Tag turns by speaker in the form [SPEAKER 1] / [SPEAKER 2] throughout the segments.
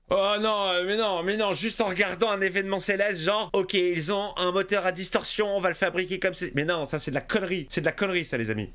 [SPEAKER 1] Oh non, mais non, juste en regardant un événement céleste, genre, ok, ils ont un moteur à distorsion, on va le fabriquer comme c'est. Mais non, ça c'est de la connerie ça les amis.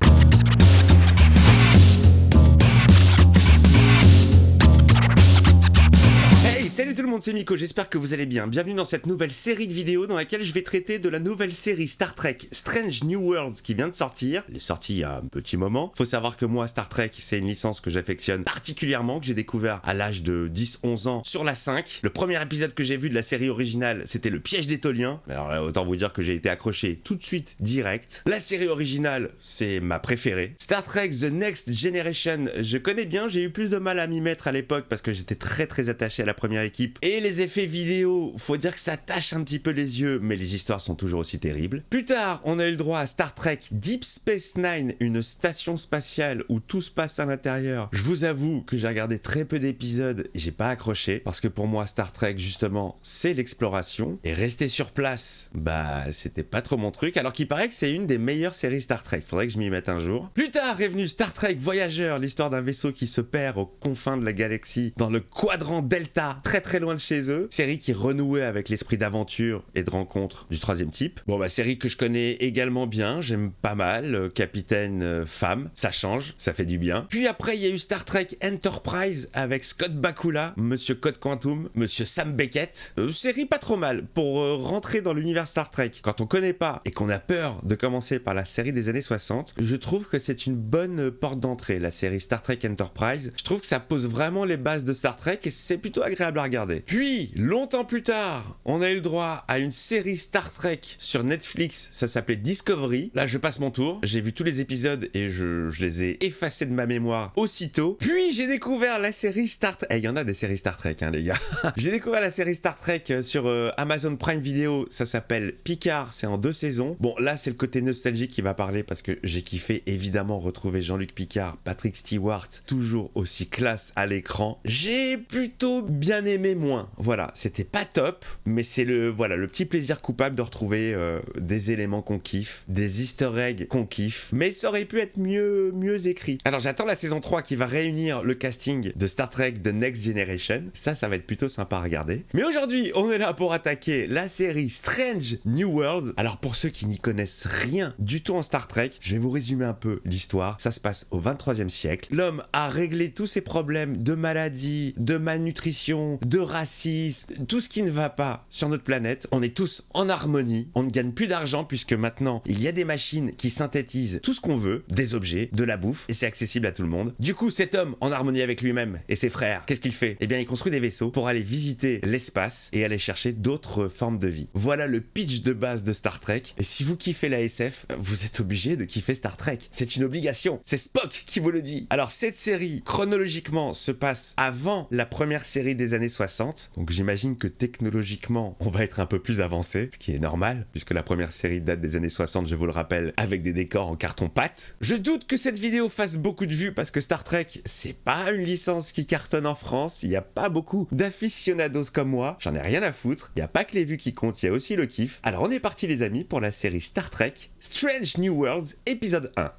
[SPEAKER 1] Hey, salut tout le monde, c'est Miko, j'espère que vous allez bien. Bienvenue dans cette nouvelle série de vidéos dans laquelle je vais traiter de la nouvelle série Star Trek Strange New Worlds qui vient de sortir. Elle est sortie il y a un petit moment. Faut savoir que moi, Star Trek, c'est une licence que j'affectionne particulièrement, que j'ai découvert à l'âge de 10-11 ans sur la 5. Le premier épisode que j'ai vu de la série originale, c'était Le Piège des Tholiens. Alors là, autant vous dire que j'ai été accroché tout de suite, direct. La série originale, c'est ma préférée. Star Trek The Next Generation, je connais bien, j'ai eu plus de mal à m'y mettre à l'époque parce que j'étais très attaché à la première équipe. Et les effets vidéo, faut dire que ça tâche un petit peu les yeux, mais les histoires sont toujours aussi terribles. Plus tard, on a eu le droit à Star Trek Deep Space Nine, une station spatiale où tout se passe à l'intérieur. Je vous avoue que j'ai regardé très peu d'épisodes et j'ai pas accroché, parce que pour moi, Star Trek, justement, c'est l'exploration. Et rester sur place, bah, c'était pas trop mon truc, alors qu'il paraît que c'est une des meilleures séries Star Trek. Faudrait que je m'y mette un jour. Plus tard est venu Star Trek Voyager, l'histoire d'un vaisseau qui se perd aux confins de la galaxie, dans le quadrant Delta, très loin de chez eux. Série qui renouait avec l'esprit d'aventure et de rencontre du troisième type. Bon bah série que je connais également bien, j'aime pas mal, capitaine femme, ça change, ça fait du bien. Puis après il y a eu Star Trek Enterprise avec Scott Bakula, Monsieur Code Quantum, Monsieur Sam Beckett. Série pas trop mal pour rentrer dans l'univers Star Trek. Quand on connaît pas et qu'on a peur de commencer par la série des années 60, je trouve que c'est une bonne porte d'entrée, la série Star Trek Enterprise. Je trouve que ça pose vraiment les bases de Star Trek et c'est plutôt agréable à regarder. Puis, longtemps plus tard, on a eu le droit à une série Star Trek sur Netflix, ça s'appelait Discovery. Là, je passe mon tour, j'ai vu tous les épisodes et je les ai effacés de ma mémoire aussitôt. Puis, j'ai découvert la série Star Trek. Il y en a des séries Star Trek, hein, les gars. J'ai découvert la série Star Trek sur Amazon Prime Video, ça s'appelle Picard, c'est en 2 saisons. Bon, là, c'est le côté nostalgique qui va parler parce que j'ai kiffé évidemment retrouver Jean-Luc Picard, Patrick Stewart, toujours aussi classe à l'écran. J'ai plutôt bien aimé moins. Voilà, c'était pas top, mais c'est le petit plaisir coupable de retrouver des éléments qu'on kiffe, des easter eggs qu'on kiffe, mais ça aurait pu être mieux écrit. Alors j'attends la saison 3 qui va réunir le casting de Star Trek The Next Generation. Ça va être plutôt sympa à regarder. Mais aujourd'hui, on est là pour attaquer la série Strange New Worlds. Alors pour ceux qui n'y connaissent rien du tout en Star Trek, je vais vous résumer un peu l'histoire. Ça se passe au 23e siècle. L'homme a réglé tous ses problèmes de maladie, de malnutrition, de racisme, tout ce qui ne va pas sur notre planète. On est tous en harmonie, on ne gagne plus d'argent puisque maintenant il y a des machines qui synthétisent tout ce qu'on veut, des objets, de la bouffe, et c'est accessible à tout le monde. Du coup, cet homme, en harmonie avec lui-même et ses frères, qu'est-ce qu'il fait? Eh bien, il construit des vaisseaux pour aller visiter l'espace et aller chercher d'autres formes de vie. Voilà le pitch de base de Star Trek, et si vous kiffez la SF, vous êtes obligé de kiffer Star Trek. C'est une obligation, c'est Spock qui vous le dit. Alors, cette série, chronologiquement, se passe avant la première série des années 60, donc j'imagine que technologiquement on va être un peu plus avancé, ce qui est normal puisque la première série date des années 60, je vous le rappelle, avec des décors en carton-pâte. Je doute que cette vidéo fasse beaucoup de vues parce que Star Trek c'est pas une licence qui cartonne en France, il n'y a pas beaucoup d'aficionados comme moi, j'en ai rien à foutre, il n'y a pas que les vues qui comptent, il y a aussi le kiff. Alors on est parti les amis pour la série Star Trek Strange New Worlds épisode 1.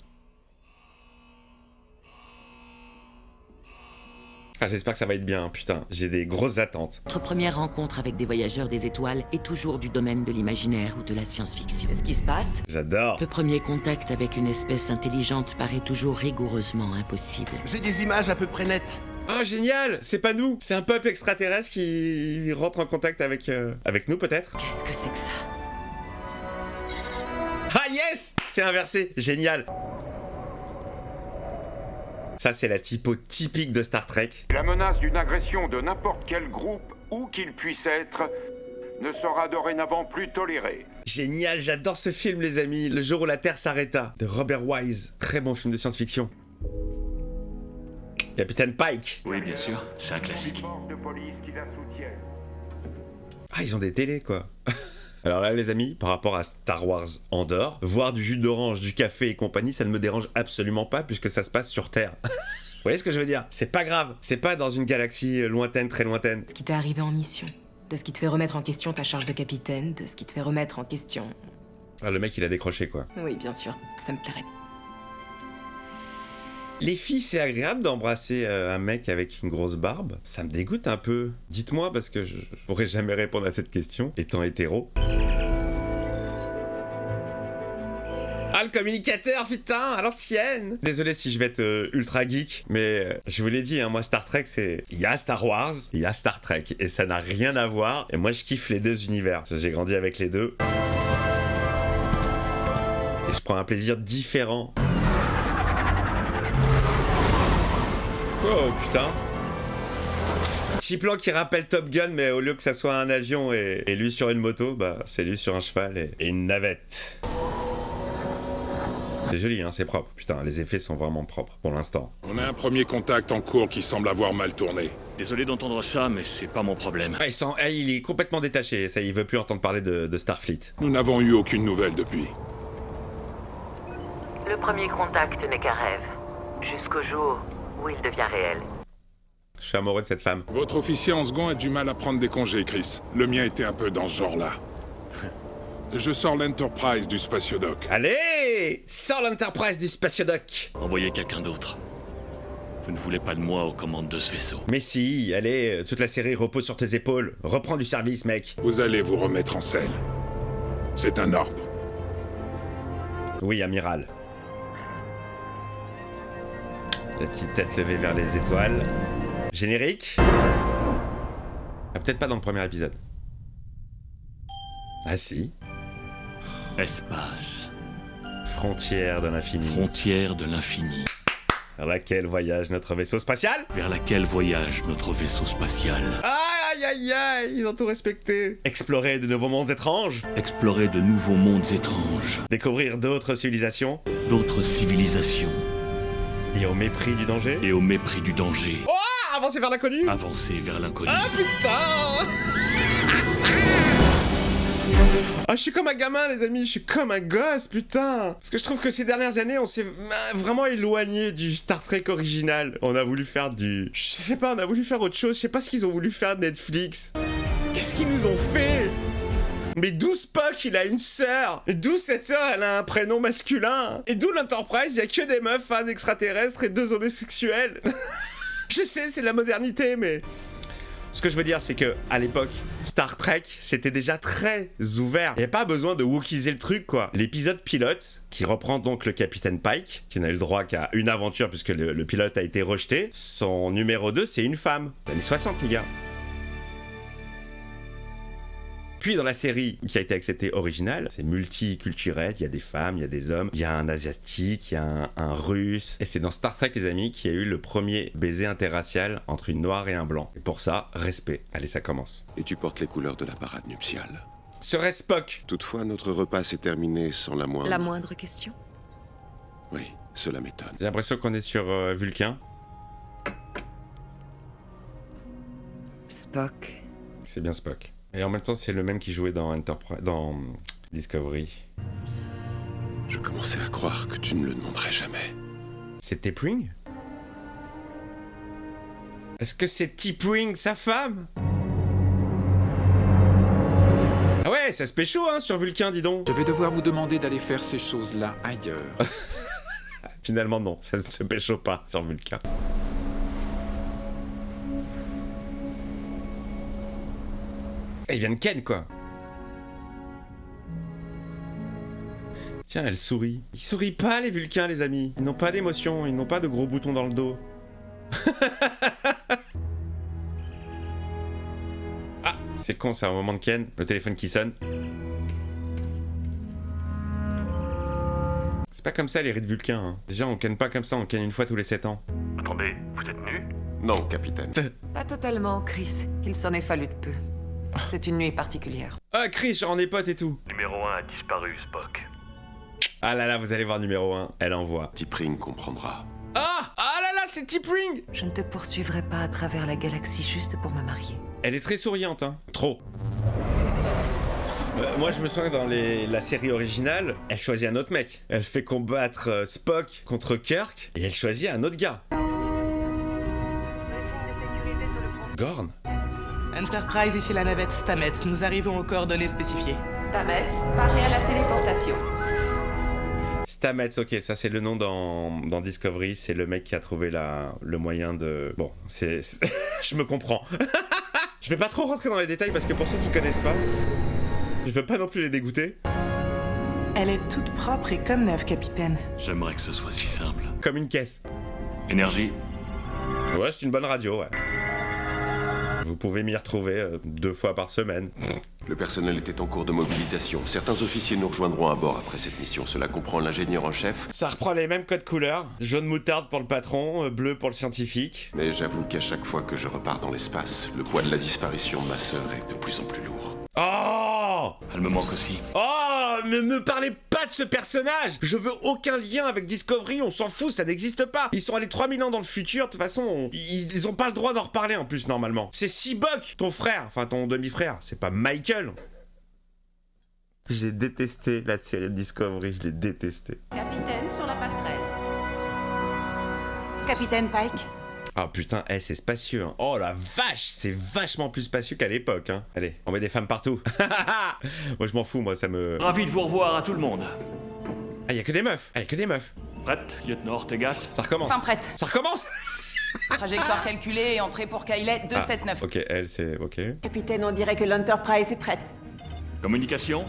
[SPEAKER 1] Ah, j'espère que ça va être bien, putain, j'ai des grosses attentes.
[SPEAKER 2] Notre première rencontre avec des voyageurs des étoiles est toujours du domaine de l'imaginaire ou de la science-fiction.
[SPEAKER 3] Qu'est-ce qui se passe?
[SPEAKER 1] J'adore.
[SPEAKER 2] Le premier contact avec une espèce intelligente paraît toujours rigoureusement impossible.
[SPEAKER 4] J'ai des images à peu près nettes.
[SPEAKER 1] Ah, génial! C'est pas nous! C'est un peuple extraterrestre qui rentre en contact avec nous, peut-être?
[SPEAKER 3] Qu'est-ce que c'est que ça?
[SPEAKER 1] Ah, yes! C'est inversé! Génial! Ça, c'est la typo typique de Star Trek.
[SPEAKER 5] La menace d'une agression de n'importe quel groupe, où qu'il puisse être, ne sera dorénavant plus tolérée.
[SPEAKER 1] Génial, j'adore ce film, les amis. Le jour où la Terre s'arrêta, de Robert Wise. Très bon film de science-fiction. Capitaine Pike.
[SPEAKER 6] Oui, bien sûr, c'est un classique.
[SPEAKER 5] Forces de police qui la soutiennent.
[SPEAKER 1] Ah, ils ont des télés, quoi. Alors là, les amis, par rapport à Star Wars Andorre, voir du jus d'orange, du café et compagnie, ça ne me dérange absolument pas puisque ça se passe sur Terre. Vous voyez ce que je veux dire? C'est pas grave, c'est pas dans une galaxie lointaine, très lointaine.
[SPEAKER 3] Ce qui t'est arrivé en mission. De ce qui te fait remettre en question ta charge de capitaine, de ce qui te fait remettre en question...
[SPEAKER 1] Ah, le mec, il a décroché, quoi.
[SPEAKER 3] Oui, bien sûr, ça me plairait.
[SPEAKER 1] Les filles, c'est agréable d'embrasser un mec avec une grosse barbe? Ça me dégoûte un peu. Dites-moi, parce que je pourrais jamais répondre à cette question, étant hétéro. Ah, le communicateur, putain, à l'ancienne. Désolé si je vais être ultra geek, mais je vous l'ai dit, hein, moi Star Trek, c'est... Il y a Star Wars, il y a Star Trek, et ça n'a rien à voir, et moi je kiffe les deux univers, parce que j'ai grandi avec les deux. Et je prends un plaisir différent. Oh putain. Petit plan qui rappelle Top Gun, mais au lieu que ça soit un avion et lui sur une moto, bah c'est lui sur un cheval et une navette. C'est joli, hein, c'est propre. Putain, les effets sont vraiment propres pour l'instant.
[SPEAKER 6] On a un premier contact en cours qui semble avoir mal tourné.
[SPEAKER 7] Désolé d'entendre ça, mais c'est pas mon problème.
[SPEAKER 1] Ah, il est complètement détaché, ça, il veut plus entendre parler de Starfleet.
[SPEAKER 6] Nous n'avons eu aucune nouvelle depuis.
[SPEAKER 8] Le premier contact n'est qu'un rêve, jusqu'au jour où il devient réel.
[SPEAKER 1] Je suis amoureux de cette femme.
[SPEAKER 6] Votre officier en second a du mal à prendre des congés, Chris. Le mien était un peu dans ce genre-là. Je sors l'Enterprise du spatiodoc.
[SPEAKER 1] Allez, sors l'Enterprise du spatiodoc.
[SPEAKER 7] Envoyez quelqu'un d'autre. Vous ne voulez pas de moi aux commandes de ce vaisseau.
[SPEAKER 1] Mais si, allez, toute la série repose sur tes épaules. Reprends du service, mec.
[SPEAKER 6] Vous allez vous remettre en selle. C'est un ordre.
[SPEAKER 1] Oui, amiral. La petite tête levée vers les étoiles. Générique. Ah, peut-être pas dans le premier épisode. Ah si.
[SPEAKER 7] Espace.
[SPEAKER 1] Frontière de l'infini.
[SPEAKER 7] Frontière de l'infini.
[SPEAKER 1] Vers laquelle voyage notre vaisseau spatial.
[SPEAKER 7] Vers laquelle voyage notre vaisseau spatial.
[SPEAKER 1] Aïe aïe aïe, ils ont tout respecté. Explorer de nouveaux mondes étranges.
[SPEAKER 7] Explorer de nouveaux mondes étranges.
[SPEAKER 1] Découvrir d'autres civilisations.
[SPEAKER 7] D'autres civilisations.
[SPEAKER 1] Et au mépris du danger.
[SPEAKER 7] Et au mépris du danger.
[SPEAKER 1] Oh, avancer vers l'inconnu.
[SPEAKER 7] Avancer vers l'inconnu.
[SPEAKER 1] Ah putain. Ah, je suis comme un gamin, les amis, je suis comme un gosse, putain. Parce que je trouve que ces dernières années, on s'est vraiment éloigné du Star Trek original. On a voulu faire du... Je sais pas, on a voulu faire autre chose. Je sais pas ce qu'ils ont voulu faire de Netflix. Qu'est-ce qu'ils nous ont fait? Mais d'où Spock, il a une sœur? Et d'où cette sœur, elle a un prénom masculin? Et d'où l'Enterprise, il y a que des meufs, fans extraterrestres et 2 homosexuels? Je sais, c'est la modernité, mais... Ce que je veux dire, c'est que à l'époque, Star Trek, c'était déjà très ouvert. Il n'y a pas besoin de wookiser le truc, quoi. L'épisode pilote, qui reprend donc le capitaine Pike, qui n'a eu le droit qu'à une aventure puisque le pilote a été rejeté, son numéro 2, c'est une femme. Années 60, les gars. Puis dans la série qui a été acceptée originale, c'est multiculturel, il y a des femmes, il y a des hommes, il y a un asiatique, il y a un russe. Et c'est dans Star Trek, les amis, qu'il y a eu le premier baiser interracial entre une noire et un blanc. Et pour ça, respect. Allez, ça commence.
[SPEAKER 9] Et tu portes les couleurs de la parade nuptiale.
[SPEAKER 1] Serait Spock.
[SPEAKER 9] Toutefois, notre repas s'est terminé sans la moindre...
[SPEAKER 10] La moindre question?
[SPEAKER 9] Oui, cela m'étonne.
[SPEAKER 1] J'ai l'impression qu'on est sur Vulcain.
[SPEAKER 10] Spock.
[SPEAKER 1] C'est bien Spock. Et en même temps, c'est le même qui jouait dans Discovery.
[SPEAKER 9] Je commençais à croire que tu ne le demanderais jamais.
[SPEAKER 1] C'est T'Pring? Est-ce que c'est T'Pring, sa femme? Ah ouais, ça se pécho, hein, sur Vulcain, dis donc.
[SPEAKER 11] Je vais devoir vous demander d'aller faire ces choses-là ailleurs.
[SPEAKER 1] Finalement, non, ça ne se pécho pas sur Vulcain. Et ils viennent ken, quoi. Tiens, elle sourit. Ils sourient pas, les Vulcains, les amis. Ils n'ont pas d'émotion, ils n'ont pas de gros boutons dans le dos. Ah, c'est con, c'est un moment de ken. Le téléphone qui sonne. C'est pas comme ça, les rites Vulcains. Hein. Déjà, on ken pas comme ça, on ken une fois tous les 7 ans.
[SPEAKER 7] Attendez, vous êtes nus?
[SPEAKER 9] Non, capitaine.
[SPEAKER 10] Pas totalement, Chris. Il s'en est fallu de peu. C'est une nuit particulière.
[SPEAKER 1] Ah, Chris, j'en ai potes et tout.
[SPEAKER 7] Numéro 1 a disparu, Spock.
[SPEAKER 1] Ah là là, vous allez voir numéro 1, elle envoie.
[SPEAKER 9] T'Pring comprendra.
[SPEAKER 1] Ah là là, c'est T'Pring.
[SPEAKER 10] Je ne te poursuivrai pas à travers la galaxie juste pour me marier.
[SPEAKER 1] Elle est très souriante, hein. Trop. Moi, je me souviens dans la série originale, elle choisit un autre mec. Elle fait combattre Spock contre Kirk, et elle choisit un autre gars. Gorn.
[SPEAKER 12] Enterprise, ici la navette Stamets. Nous arrivons aux coordonnées spécifiées.
[SPEAKER 8] Stamets, paré à la téléportation.
[SPEAKER 1] Stamets, ok, ça c'est le nom dans Discovery, c'est le mec qui a trouvé le moyen de... Bon, c'est... Je me comprends. Je vais pas trop rentrer dans les détails parce que pour ceux qui connaissent pas, je veux pas non plus les dégoûter.
[SPEAKER 12] Elle est toute propre et comme neuve, capitaine.
[SPEAKER 7] J'aimerais que ce soit si simple.
[SPEAKER 1] Comme une caisse.
[SPEAKER 7] Énergie.
[SPEAKER 1] Ouais, c'est une bonne radio, ouais. Vous pouvez m'y retrouver 2 fois par semaine.
[SPEAKER 9] Le personnel était en cours de mobilisation. Certains officiers nous rejoindront à bord après cette mission. Cela comprend l'ingénieur en chef.
[SPEAKER 1] Ça reprend les mêmes codes couleurs. Jaune moutarde pour le patron, bleu pour le scientifique.
[SPEAKER 9] Mais j'avoue qu'à chaque fois que je repars dans l'espace, le poids de la disparition de ma sœur est de plus en plus lourd.
[SPEAKER 1] Oh!
[SPEAKER 7] Elle me manque aussi.
[SPEAKER 1] Oh! Ne me parlez pas de ce personnage! Je veux aucun lien avec Discovery, on s'en fout, ça n'existe pas. Ils sont allés 3000 ans dans le futur, de toute façon, ils ont pas le droit d'en reparler en plus, normalement. C'est Sibok, ton frère, enfin ton demi-frère, c'est pas Michael. J'ai détesté la série Discovery, je l'ai détesté.
[SPEAKER 10] Capitaine sur la passerelle. Capitaine Pike.
[SPEAKER 1] Ah putain, c'est spacieux. Hein. Oh la vache, c'est vachement plus spacieux qu'à l'époque. Hein. Allez, on met des femmes partout. Moi je m'en fous, moi ça me...
[SPEAKER 7] Ravi de vous revoir à tout le monde.
[SPEAKER 1] Ah, y'a que des meufs. Ah, y'a que des meufs.
[SPEAKER 7] Prête, lieutenant Ortegas?
[SPEAKER 1] Ça recommence.
[SPEAKER 10] Enfin prête.
[SPEAKER 1] Ça recommence.
[SPEAKER 10] Trajectoire calculée et entrée pour Kylet 279.
[SPEAKER 1] Ok, elle c'est... ok.
[SPEAKER 10] Capitaine, on dirait que l'Enterprise est prête.
[SPEAKER 7] Communication?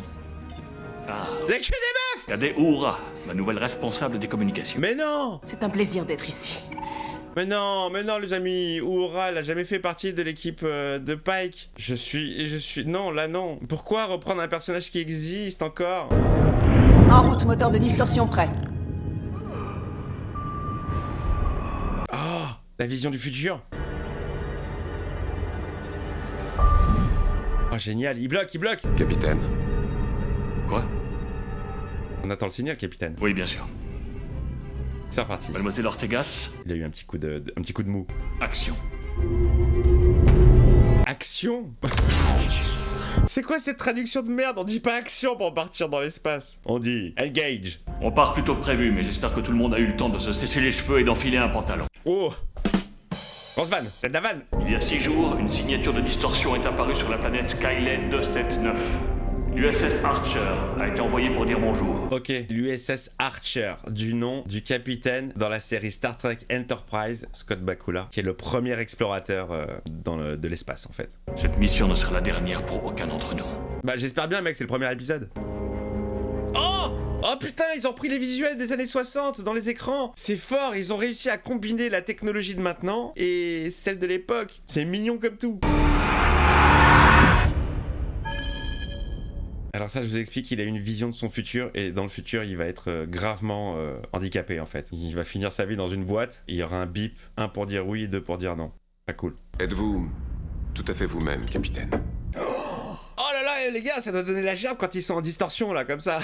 [SPEAKER 7] Ah.
[SPEAKER 1] Y'a que des meufs.
[SPEAKER 7] Cadet Uhura, ma nouvelle responsable des communications.
[SPEAKER 1] Mais non.
[SPEAKER 10] C'est un plaisir d'être ici.
[SPEAKER 1] Mais non les amis, Uhura, elle a jamais fait partie de l'équipe de Pike. Je suis... Non, là non. Pourquoi reprendre un personnage qui existe encore?
[SPEAKER 10] En route, moteur de distorsion prêt.
[SPEAKER 1] Oh, la vision du futur. Oh génial, il bloque.
[SPEAKER 9] Capitaine.
[SPEAKER 7] Quoi?
[SPEAKER 1] On attend le signal, capitaine.
[SPEAKER 7] Oui, bien sûr.
[SPEAKER 1] C'est reparti.
[SPEAKER 7] Mademoiselle Ortegas.
[SPEAKER 1] Il a eu un petit coup de mou.
[SPEAKER 7] Action.
[SPEAKER 1] Action? C'est quoi cette traduction de merde? On dit pas action pour partir dans l'espace. On dit engage.
[SPEAKER 7] On part plus tôt que prévu, mais j'espère que tout le monde a eu le temps de se sécher les cheveux et d'enfiler un pantalon.
[SPEAKER 1] Oh! Grosse vanne, c'est de la vanne.
[SPEAKER 7] Il y a 6 jours, une signature de distorsion est apparue sur la planète Kylet 279. L'USS Archer a été envoyé pour dire bonjour.
[SPEAKER 1] Ok, l'USS Archer, du nom du capitaine dans la série Star Trek Enterprise, Scott Bakula, qui est le premier explorateur de l'espace en fait.
[SPEAKER 7] Cette mission ne sera la dernière pour aucun d'entre nous.
[SPEAKER 1] Bah j'espère bien mec, c'est le premier épisode. Oh putain, ils ont pris les visuels des années 60 dans les écrans. C'est fort, ils ont réussi à combiner la technologie de maintenant et celle de l'époque. C'est mignon comme tout. Alors ça, je vous explique, il a une vision de son futur, et dans le futur, il va être gravement handicapé, en fait. Il va finir sa vie dans une boîte, il y aura un bip, 1 pour dire oui et 2 pour dire non. Pas cool.
[SPEAKER 9] Êtes-vous tout à fait vous-même, capitaine?
[SPEAKER 1] Oh là là, les gars, ça doit donner la gerbe quand ils sont en distorsion, là, comme ça.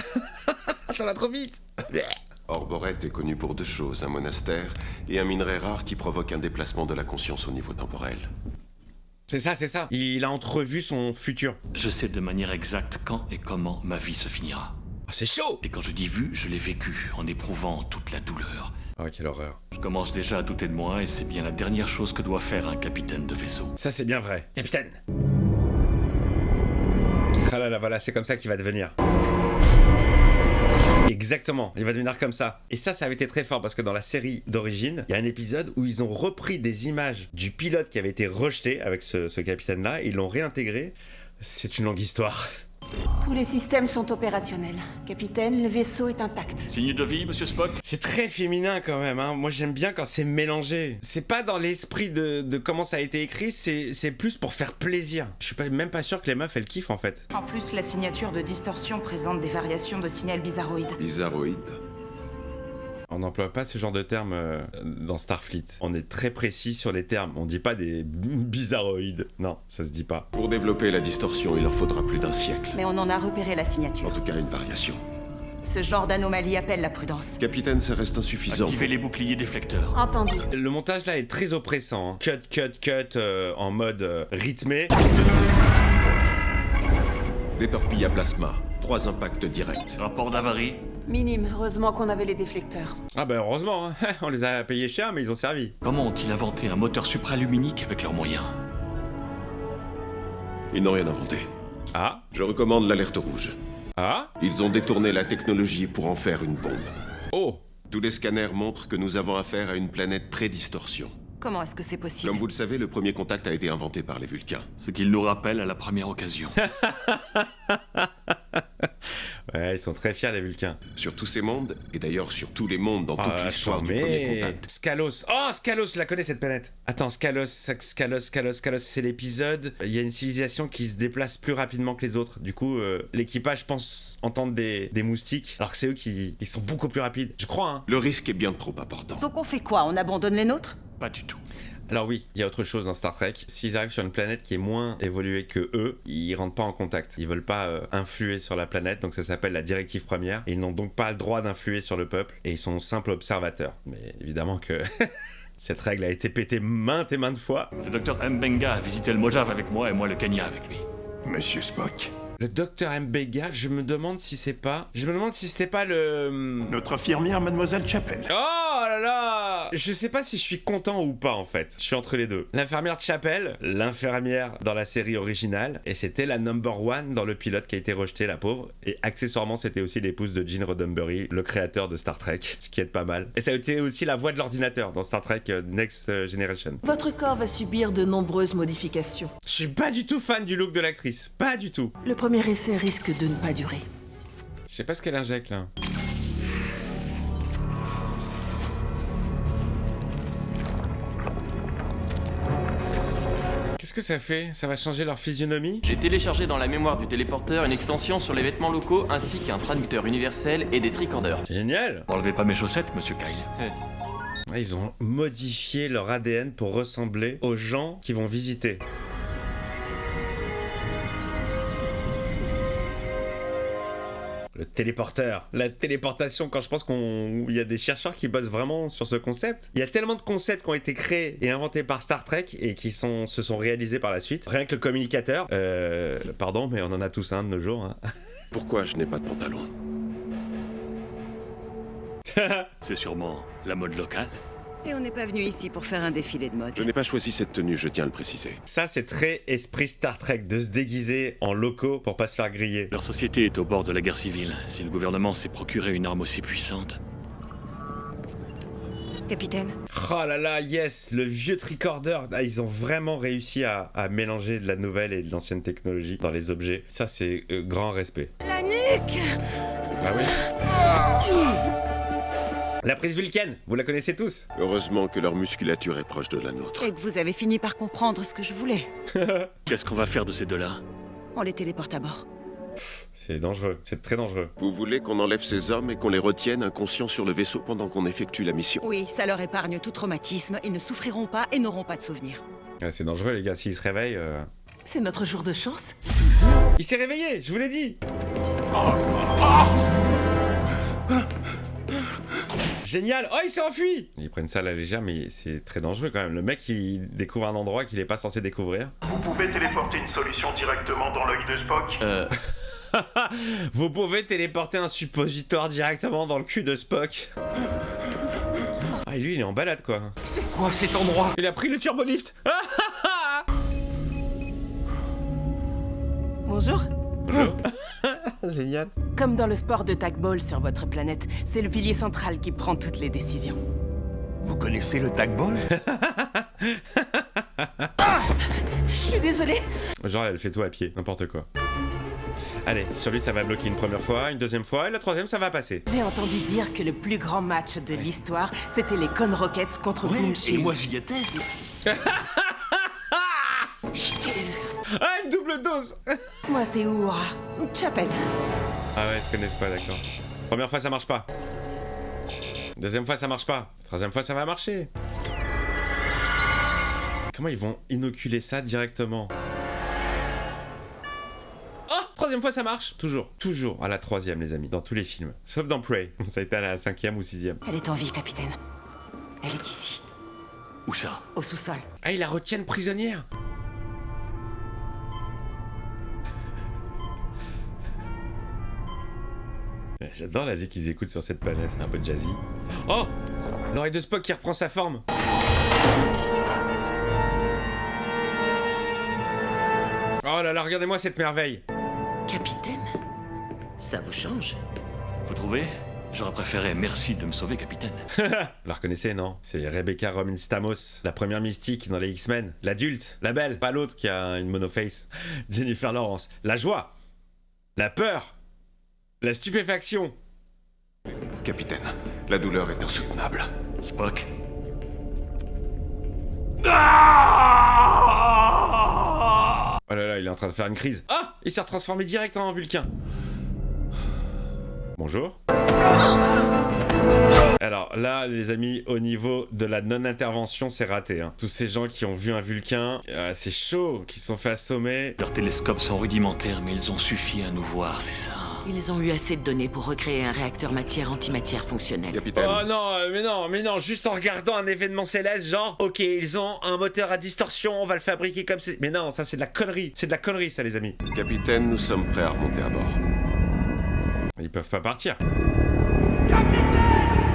[SPEAKER 1] Ça va trop vite.
[SPEAKER 9] Orboret est connu pour 2 choses, un monastère et un minerai rare qui provoque un déplacement de la conscience au niveau temporel.
[SPEAKER 1] C'est ça. Il a entrevu son futur.
[SPEAKER 7] Je sais de manière exacte quand et comment ma vie se finira.
[SPEAKER 1] Oh, c'est chaud!
[SPEAKER 7] Et quand je dis vu, je l'ai vécu, en éprouvant toute la douleur.
[SPEAKER 1] Oh, quelle horreur.
[SPEAKER 7] Je commence déjà à douter de moi, et c'est bien la dernière chose que doit faire un capitaine de vaisseau.
[SPEAKER 1] Ça, c'est bien vrai. Capitaine! Ah là là, voilà, c'est comme ça qu'il va devenir. Exactement, il va devenir comme ça. Et ça avait été très fort parce que dans la série d'origine, il y a un épisode où ils ont repris des images du pilote qui avait été rejeté avec ce capitaine-là, et ils l'ont réintégré. C'est une longue histoire.
[SPEAKER 10] Tous les systèmes sont opérationnels. Capitaine, le vaisseau est intact.
[SPEAKER 7] Signe de vie, monsieur Spock?
[SPEAKER 1] C'est très féminin quand même, hein. Moi j'aime bien quand c'est mélangé. C'est pas dans l'esprit de comment ça a été écrit, c'est plus pour faire plaisir. Je suis même pas sûr que les meufs elles kiffent en fait.
[SPEAKER 12] En plus, la signature de distorsion présente des variations de signal bizarroïde.
[SPEAKER 9] Bizarroïde?
[SPEAKER 1] On n'emploie pas ce genre de termes dans Starfleet. On est très précis sur les termes. On dit pas des bizarroïdes. Non, ça se dit pas.
[SPEAKER 9] Pour développer la distorsion, il leur faudra plus d'1 siècle.
[SPEAKER 10] Mais on en a repéré la signature.
[SPEAKER 9] En tout cas, une variation.
[SPEAKER 10] Ce genre d'anomalie appelle la prudence.
[SPEAKER 9] Capitaine, ça reste insuffisant.
[SPEAKER 7] Activez les boucliers déflecteurs.
[SPEAKER 10] Entendu.
[SPEAKER 1] Le montage là est très oppressant. Hein. Cut en mode rythmé.
[SPEAKER 9] Des torpilles à plasma. 3 impacts directs.
[SPEAKER 7] Rapport d'avarie?
[SPEAKER 10] Minime, heureusement qu'on avait les déflecteurs.
[SPEAKER 1] Ah bah heureusement, hein. On les a payés cher mais ils ont servi.
[SPEAKER 7] Comment ont-ils inventé un moteur supraluminique avec leurs moyens?
[SPEAKER 9] Ils n'ont rien inventé.
[SPEAKER 1] Ah?
[SPEAKER 9] Je recommande l'alerte rouge.
[SPEAKER 1] Ah?
[SPEAKER 9] Ils ont détourné la technologie pour en faire une bombe.
[SPEAKER 1] Oh!
[SPEAKER 9] Tous les scanners montrent que nous avons affaire à une planète pré-distorsion.
[SPEAKER 10] Comment est-ce que c'est possible?
[SPEAKER 9] Comme vous le savez, le premier contact a été inventé par les Vulcains.
[SPEAKER 7] Ce qu'il nous rappelle à la première occasion.
[SPEAKER 1] Ouais, ils sont très fiers les Vulcains.
[SPEAKER 9] Sur tous ces mondes, et d'ailleurs sur tous les mondes dans toute l'histoire du premier contact.
[SPEAKER 1] Scalos. Oh, Scalos, je la connais cette planète. Attends, Scalos, c'est l'épisode. Il y a une civilisation qui se déplace plus rapidement que les autres. Du coup, l'équipage pense entendre des moustiques, alors que c'est eux qui sont beaucoup plus rapides. Je crois, hein.
[SPEAKER 9] Le risque est bien trop important.
[SPEAKER 12] Donc on fait quoi? On abandonne les nôtres?
[SPEAKER 7] Pas du tout.
[SPEAKER 1] Alors oui, il y a autre chose dans Star Trek. S'ils arrivent sur une planète qui est moins évoluée que eux, ils rentrent pas en contact. Ils veulent pas influer sur la planète, donc ça s'appelle la directive première. Et ils n'ont donc pas le droit d'influer sur le peuple, et ils sont simples observateurs. Mais évidemment que cette règle a été pétée maintes et maintes fois.
[SPEAKER 7] Le docteur Mbenga a visité le Mojave avec moi et moi le Kenya avec lui.
[SPEAKER 9] Monsieur Spock.
[SPEAKER 1] Le docteur Mbega, je me demande si c'était pas le...
[SPEAKER 4] Notre infirmière, Mademoiselle Chapel.
[SPEAKER 1] Oh là là! Je sais pas si je suis content ou pas en fait. Je suis entre les deux. L'infirmière Chapel, l'infirmière dans la série originale, et c'était la number one dans le pilote qui a été rejeté, la pauvre. Et accessoirement, c'était aussi l'épouse de Gene Roddenberry, le créateur de Star Trek, ce qui est pas mal. Et ça a été aussi la voix de l'ordinateur dans Star Trek Next Generation.
[SPEAKER 12] Votre corps va subir de nombreuses modifications.
[SPEAKER 1] Je suis pas du tout fan du look de l'actrice. Pas du tout.
[SPEAKER 12] Le premier essai risque de ne pas durer.
[SPEAKER 1] Je sais pas ce qu'elle injecte là. Qu'est-ce que ça fait? Ça va changer leur physionomie?
[SPEAKER 13] J'ai téléchargé dans la mémoire du téléporteur une extension sur les vêtements locaux ainsi qu'un traducteur universel et des tricorders.
[SPEAKER 1] Génial!
[SPEAKER 7] Enlevez pas mes chaussettes, monsieur Kyle.
[SPEAKER 1] Ils ont modifié leur ADN pour ressembler aux gens qui vont visiter. Le téléporteur, la téléportation, quand je pense qu'il y a des chercheurs qui bossent vraiment sur ce concept. Il y a tellement de concepts qui ont été créés et inventés par Star Trek et qui se sont réalisés par la suite. Rien que le communicateur, pardon, mais on en a tous un de nos jours. Hein.
[SPEAKER 9] Pourquoi je n'ai pas de pantalon?
[SPEAKER 7] C'est sûrement la mode locale.
[SPEAKER 10] Et on n'est pas venu ici pour faire un défilé de mode.
[SPEAKER 9] Je n'ai pas choisi cette tenue, je tiens à le préciser.
[SPEAKER 1] Ça, c'est très esprit Star Trek, de se déguiser en locaux pour pas se faire griller.
[SPEAKER 7] Leur société est au bord de la guerre civile. Si le gouvernement s'est procuré une arme aussi puissante...
[SPEAKER 10] Capitaine.
[SPEAKER 1] Oh là là, yes, le vieux tricorder. Ah, ils ont vraiment réussi à mélanger de la nouvelle et de l'ancienne technologie dans les objets. Ça, c'est grand respect.
[SPEAKER 10] La nuque.
[SPEAKER 1] Bah oui. La prise vulcaine, vous la connaissez tous.
[SPEAKER 9] Heureusement que leur musculature est proche de la nôtre.
[SPEAKER 10] Et que vous avez fini par comprendre ce que je voulais.
[SPEAKER 7] Qu'est-ce qu'on va faire de ces deux-là?
[SPEAKER 10] On les téléporte à bord.
[SPEAKER 1] C'est dangereux, c'est très dangereux.
[SPEAKER 9] Vous voulez qu'on enlève ces hommes et qu'on les retienne inconscients sur le vaisseau pendant qu'on effectue la mission?
[SPEAKER 10] Oui, ça leur épargne tout traumatisme, ils ne souffriront pas et n'auront pas de souvenirs.
[SPEAKER 1] Ah, c'est dangereux les gars, s'ils se réveillent...
[SPEAKER 12] C'est notre jour de chance.
[SPEAKER 1] Il s'est réveillé, je vous l'ai dit. Génial. Oh, il s'est enfui. Ils prennent ça à la légère, mais c'est très dangereux quand même. Le mec, il découvre un endroit qu'il est pas censé découvrir.
[SPEAKER 4] Vous pouvez téléporter une solution directement dans l'œil de Spock?
[SPEAKER 1] Vous pouvez téléporter un suppositoire directement dans le cul de Spock. Ah, et lui, il est en balade, quoi.
[SPEAKER 4] C'est quoi cet endroit?
[SPEAKER 1] Il a pris le turbolift.
[SPEAKER 12] Bonjour.
[SPEAKER 1] Bonjour. Génial.
[SPEAKER 12] Comme dans le sport de tag-ball sur votre planète, c'est le pilier central qui prend toutes les décisions.
[SPEAKER 4] Vous connaissez le tag-ball?
[SPEAKER 12] Je suis désolée.
[SPEAKER 1] Genre, elle fait tout à pied, n'importe quoi. Allez, sur lui, ça va bloquer une première fois, une deuxième fois, et la troisième, ça va passer.
[SPEAKER 12] J'ai entendu dire que le plus grand match de l'histoire, c'était les Con Rockets contre Boom Shield.
[SPEAKER 4] Et moi, j'y étais.
[SPEAKER 1] Ah, une double dose.
[SPEAKER 12] Moi, c'est Uhura. Chapel.
[SPEAKER 1] Ah ouais, ils se connaissent pas, d'accord. Première fois, ça marche pas. Deuxième fois, ça marche pas. Troisième fois, ça va marcher. Comment ils vont inoculer ça directement? Oh, troisième fois, ça marche. Toujours à la troisième, les amis, dans tous les films. Sauf dans Prey, ça a été à la 5e ou 6e.
[SPEAKER 10] Elle est en vie, capitaine. Elle est ici.
[SPEAKER 7] Où ça?
[SPEAKER 10] Au sous-sol.
[SPEAKER 1] Ah, ils la retiennent prisonnière. J'adore la zik qu'ils écoutent sur cette planète, un peu jazzy. Oh, l'oreille de Spock qui reprend sa forme. Oh là là, regardez-moi cette merveille.
[SPEAKER 2] Capitaine, ça vous change?
[SPEAKER 7] Vous trouvez? J'aurais préféré merci de me sauver, capitaine.
[SPEAKER 1] Vous la reconnaissez, non? C'est Rebecca Romijn Stamos, la première mystique dans les X-Men. L'adulte, la belle, pas l'autre qui a une monoface. Jennifer Lawrence. La joie, la peur, la stupéfaction.
[SPEAKER 9] Capitaine, la douleur est insoutenable.
[SPEAKER 7] Spock.
[SPEAKER 1] Oh là là, il est en train de faire une crise. Ah! Il s'est retransformé direct en Vulcain. Bonjour. Alors là, les amis, au niveau de la non-intervention, c'est raté. Hein. Tous ces gens qui ont vu un Vulcain, c'est chaud, qui se sont fait assommer.
[SPEAKER 7] Leurs télescopes sont rudimentaires, mais ils ont suffi à nous voir, c'est ça.
[SPEAKER 2] Ils ont eu assez de données pour recréer un réacteur matière-antimatière fonctionnel.
[SPEAKER 9] Capitaine.
[SPEAKER 1] Oh non, mais non, juste en regardant un événement céleste, genre, ok, ils ont un moteur à distorsion, on va le fabriquer comme c'est... Mais non, ça c'est de la connerie, ça les amis.
[SPEAKER 9] Capitaine, nous sommes prêts à remonter à bord.
[SPEAKER 1] Ils peuvent pas partir.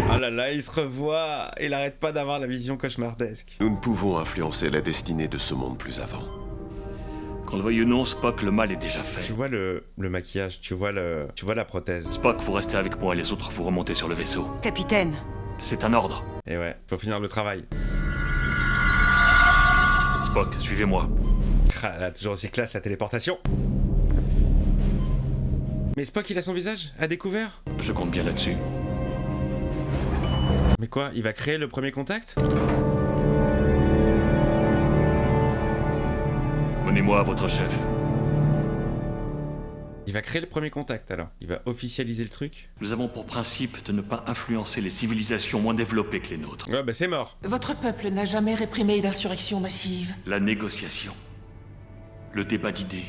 [SPEAKER 1] Oh là là, il se revoit, il arrête pas d'avoir la vision cauchemardesque.
[SPEAKER 9] Nous ne pouvons influencer la destinée de ce monde plus avant.
[SPEAKER 7] Qu'on le veuille ou non, Spock, le mal est déjà fait.
[SPEAKER 1] Tu vois le maquillage, tu vois la prothèse.
[SPEAKER 7] Spock, vous restez avec moi et les autres, vous remontez sur le vaisseau.
[SPEAKER 12] Capitaine.
[SPEAKER 7] C'est un ordre.
[SPEAKER 1] Et ouais, faut finir le travail.
[SPEAKER 7] Spock, suivez-moi.
[SPEAKER 1] Ah là, toujours aussi classe la téléportation. Mais Spock, il a son visage à découvert?
[SPEAKER 7] Je compte bien là-dessus.
[SPEAKER 1] Mais quoi, il va créer le premier contact?
[SPEAKER 7] Menez-moi à votre chef.
[SPEAKER 1] Il va créer le premier contact alors. Il va officialiser le truc.
[SPEAKER 7] Nous avons pour principe de ne pas influencer les civilisations moins développées que les nôtres.
[SPEAKER 1] Ouais, bah c'est mort.
[SPEAKER 12] Votre peuple n'a jamais réprimé d'insurrection massive.
[SPEAKER 7] La négociation. Le débat d'idées.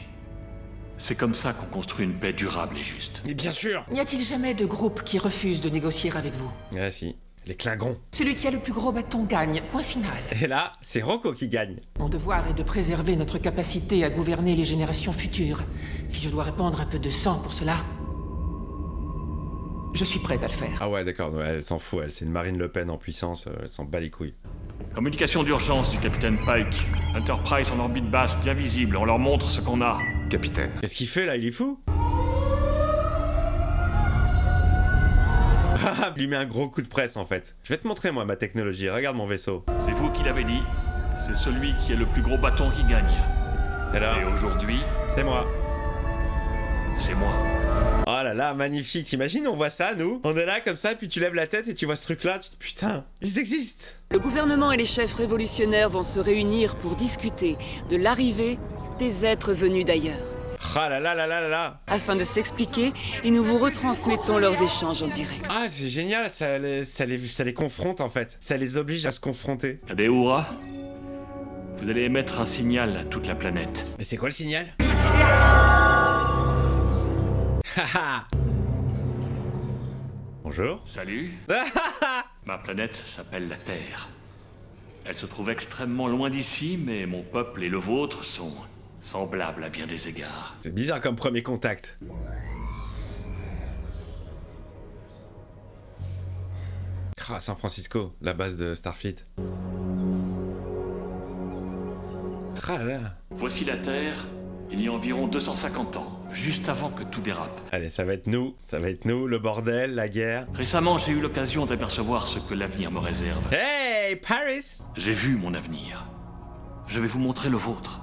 [SPEAKER 7] C'est comme ça qu'on construit une paix durable et juste.
[SPEAKER 1] Mais bien sûr.
[SPEAKER 12] N'y a-t-il jamais de groupe qui refuse de négocier avec vous?
[SPEAKER 1] Ah si, les Klingons.
[SPEAKER 12] Celui qui a le plus gros bâton gagne, point final.
[SPEAKER 1] Et là, c'est Rocco qui gagne.
[SPEAKER 12] Mon devoir est de préserver notre capacité à gouverner les générations futures. Si je dois répandre un peu de sang pour cela, je suis prête à le faire.
[SPEAKER 1] Ah ouais, d'accord, ouais, elle s'en fout, elle, c'est une Marine Le Pen en puissance, elle s'en bat les couilles.
[SPEAKER 7] Communication d'urgence du capitaine Pike. Enterprise en orbite basse, bien visible. On leur montre ce qu'on a.
[SPEAKER 9] Capitaine.
[SPEAKER 1] Qu'est-ce qu'il fait là? Il est fou? Il lui met un gros coup de presse en fait. Je vais te montrer moi ma technologie, regarde mon vaisseau.
[SPEAKER 7] C'est vous qui l'avez dit. C'est celui qui a le plus gros bâton qui gagne.
[SPEAKER 1] Alors,
[SPEAKER 7] et aujourd'hui,
[SPEAKER 1] c'est moi.
[SPEAKER 7] C'est moi.
[SPEAKER 1] Oh là là, magnifique. T'imagines, on voit ça, nous? On est là comme ça, puis tu lèves la tête et tu vois ce truc-là. Tu te dis, putain, ils existent.
[SPEAKER 14] Le gouvernement et les chefs révolutionnaires vont se réunir pour discuter de l'arrivée des êtres venus d'ailleurs.
[SPEAKER 1] Ah là là là là là là.
[SPEAKER 14] Afin de s'expliquer, et nous vous retransmettons leurs échanges en direct.
[SPEAKER 1] Ah, c'est génial, ça les confronte en fait. Ça les oblige à se confronter.
[SPEAKER 7] Adéoura, vous allez émettre un signal à toute la planète.
[SPEAKER 1] Mais c'est quoi le signal? Bonjour.
[SPEAKER 7] Salut. Ma planète s'appelle la Terre. Elle se trouve extrêmement loin d'ici, mais mon peuple et le vôtre sont semblables à bien des égards.
[SPEAKER 1] C'est bizarre comme premier contact. Ah, San Francisco, la base de Starfleet. Ah là.
[SPEAKER 7] Voici la Terre, il y a environ 250 ans, juste avant que tout dérape.
[SPEAKER 1] Allez, ça va être nous, le bordel, la guerre.
[SPEAKER 7] Récemment, j'ai eu l'occasion d'apercevoir ce que l'avenir me réserve.
[SPEAKER 1] Hey, Paris!
[SPEAKER 7] J'ai vu mon avenir. Je vais vous montrer le vôtre.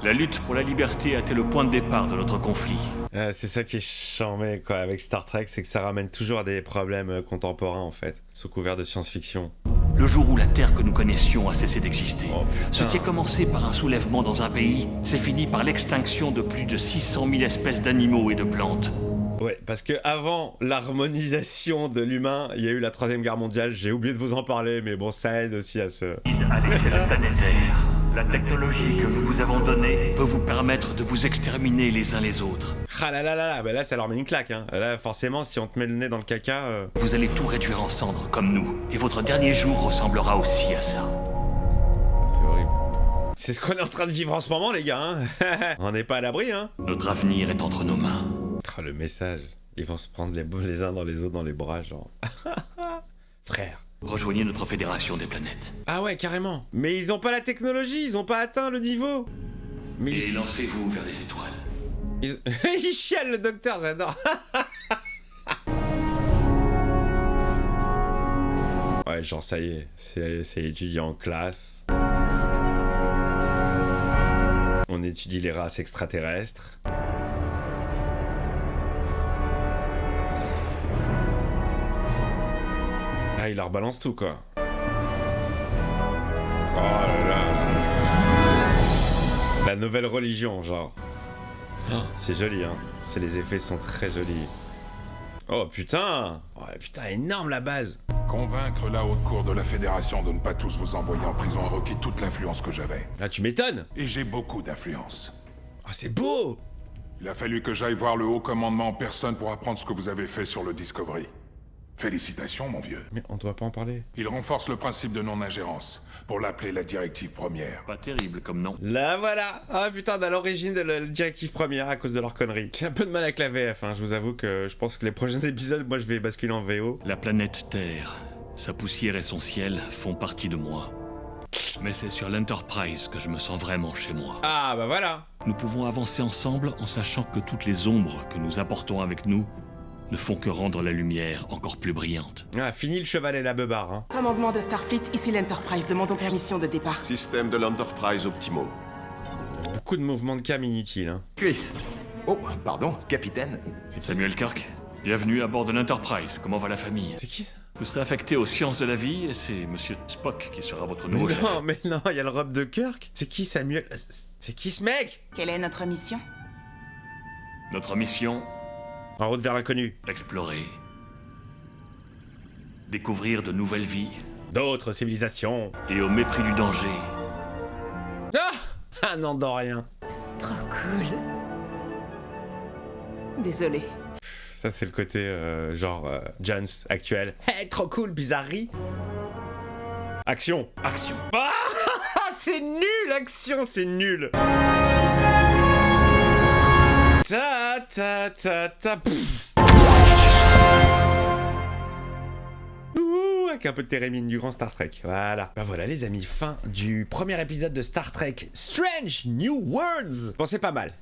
[SPEAKER 7] La lutte pour la liberté a été le point de départ de notre conflit.
[SPEAKER 1] C'est ça qui est charmé quoi avec Star Trek, c'est que ça ramène toujours à des problèmes contemporains en fait, sous couvert de science-fiction.
[SPEAKER 7] Le jour où la Terre que nous connaissions a cessé d'exister, ce qui a commencé par un soulèvement dans un pays, s'est fini par l'extinction de plus de 600 000 espèces d'animaux et de plantes.
[SPEAKER 1] Ouais, parce que avant l'harmonisation de l'humain, il y a eu la Troisième Guerre mondiale, j'ai oublié de vous en parler, mais bon, ça aide aussi à se...
[SPEAKER 7] À l'échelle planétaire, la technologie que nous vous avons donnée peut vous permettre de vous exterminer les uns les autres.
[SPEAKER 1] Ah là là là là, bah là ça leur met une claque, hein. Là forcément, si on te met le nez dans le caca...
[SPEAKER 7] Vous allez tout réduire en cendres, comme nous, et votre dernier jour ressemblera aussi à ça.
[SPEAKER 1] C'est horrible. C'est ce qu'on est en train de vivre en ce moment, les gars, hein. On n'est pas à l'abri, hein.
[SPEAKER 7] Notre avenir est entre nos mains.
[SPEAKER 1] Oh, le message. Ils vont se prendre les uns dans les autres dans les bras, genre... Frère.
[SPEAKER 7] Rejoignez notre fédération des planètes.
[SPEAKER 1] Ah ouais, carrément. Mais ils ont pas la technologie, ils ont pas atteint le niveau. Mais
[SPEAKER 7] et lancez-vous vers les étoiles.
[SPEAKER 1] Il chiale le docteur, j'adore. Ouais, genre ça y est, c'est étudiant en classe. On étudie les races extraterrestres. Ah, il leur balance tout, quoi. Oh là là. La nouvelle religion, genre. Oh, c'est joli, hein. Les effets sont très jolis. Oh putain! Oh putain, énorme la base!
[SPEAKER 6] Convaincre la haute cour de la Fédération de ne pas tous vous envoyer en prison a requis toute l'influence que j'avais.
[SPEAKER 1] Ah, tu m'étonnes!
[SPEAKER 6] Et j'ai beaucoup d'influence.
[SPEAKER 1] Oh, c'est beau!
[SPEAKER 6] Il a fallu que j'aille voir le haut commandement en personne pour apprendre ce que vous avez fait sur le Discovery. Félicitations, mon vieux.
[SPEAKER 1] Mais on doit pas en parler.
[SPEAKER 6] Il renforce le principe de non-ingérence, pour l'appeler la directive première.
[SPEAKER 7] Pas terrible comme nom.
[SPEAKER 1] Là voilà! Ah putain, à l'origine de la directive première à cause de leur connerie. J'ai un peu de mal avec la VF, hein. Je vous avoue que je pense que les prochains épisodes, moi je vais basculer en VO.
[SPEAKER 7] La planète Terre, sa poussière et son ciel font partie de moi. Mais c'est sur l'Enterprise que je me sens vraiment chez moi.
[SPEAKER 1] Ah bah voilà!
[SPEAKER 7] Nous pouvons avancer ensemble en sachant que toutes les ombres que nous apportons avec nous ne font que rendre la lumière encore plus brillante.
[SPEAKER 1] Ah, fini le cheval et la beubare, hein.
[SPEAKER 3] Commandement de Starfleet, ici l'Enterprise. Demandons permission de départ.
[SPEAKER 9] Système de l'Enterprise optimaux.
[SPEAKER 1] Beaucoup de mouvements de cam inutiles, hein.
[SPEAKER 15] Chris. Oh, pardon, capitaine.
[SPEAKER 7] Samuel Kirk, bienvenue à bord de l'Enterprise. Comment va la famille?
[SPEAKER 1] C'est qui ça?
[SPEAKER 7] Vous serez affecté aux sciences de la vie et c'est Monsieur Spock qui sera votre nouveau chef.
[SPEAKER 1] Mais non, il y a le robe de Kirk. C'est qui Samuel? C'est qui ce mec?
[SPEAKER 16] Quelle est notre mission?
[SPEAKER 7] Notre mission?
[SPEAKER 1] En route vers l'inconnu.
[SPEAKER 7] Explorer. Découvrir de nouvelles vies.
[SPEAKER 1] D'autres civilisations.
[SPEAKER 7] Et au mépris du danger.
[SPEAKER 1] Ah non, dans rien.
[SPEAKER 16] Trop cool. Désolé.
[SPEAKER 1] Ça, c'est le côté, Jones actuel. Hey, trop cool, bizarrerie. Action.
[SPEAKER 7] Action.
[SPEAKER 1] Ah, c'est nul, action, c'est nul. Ta ta ta ta. Ouh, avec un peu de térémine du grand Star Trek. Voilà. Bah voilà les amis, fin du premier épisode de Star Trek Strange New Worlds. Bon, c'est pas mal,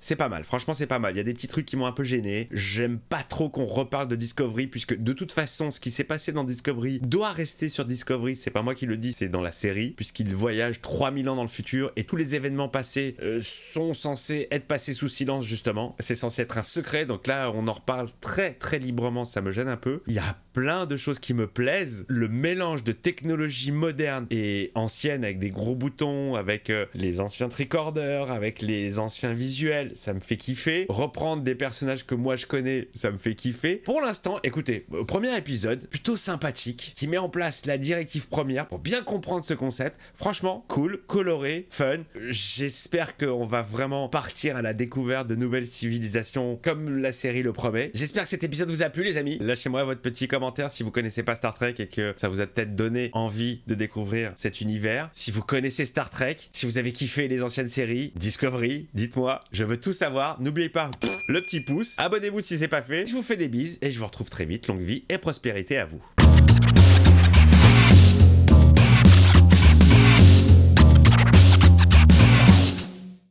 [SPEAKER 1] franchement c'est pas mal. Il y a des petits trucs qui m'ont un peu gêné. J'aime pas trop qu'on reparle de Discovery, puisque de toute façon ce qui s'est passé dans Discovery doit rester sur Discovery. C'est pas moi qui le dis, c'est dans la série, puisqu'il voyage 3000 ans dans le futur et tous les événements passés sont censés être passés sous silence justement. C'est censé être un secret, donc là on en reparle très très librement, ça me gêne un peu. Il y a plein de choses qui me plaisent. Le mélange de technologie moderne et ancienne avec des gros boutons, avec les anciens tricorders, avec les anciens visuels, ça me fait kiffer. Reprendre des personnages que moi je connais, ça me fait kiffer. Pour l'instant, écoutez, premier épisode, plutôt sympathique, qui met en place la directive première pour bien comprendre ce concept. Franchement, cool, coloré, fun. J'espère qu'on va vraiment partir à la découverte de nouvelles civilisations comme la série le promet. J'espère que cet épisode vous a plu les amis. Lâchez-moi votre petit commentaire si vous connaissez pas Star Trek et que ça vous a peut-être donné envie de découvrir cet univers. Si vous connaissez Star Trek, si vous avez kiffé les anciennes séries, Discovery, dites-moi, je veux tout savoir. N'oubliez pas le petit pouce, abonnez-vous si c'est pas fait. Je vous fais des bises et je vous retrouve très vite. Longue vie et prospérité à vous.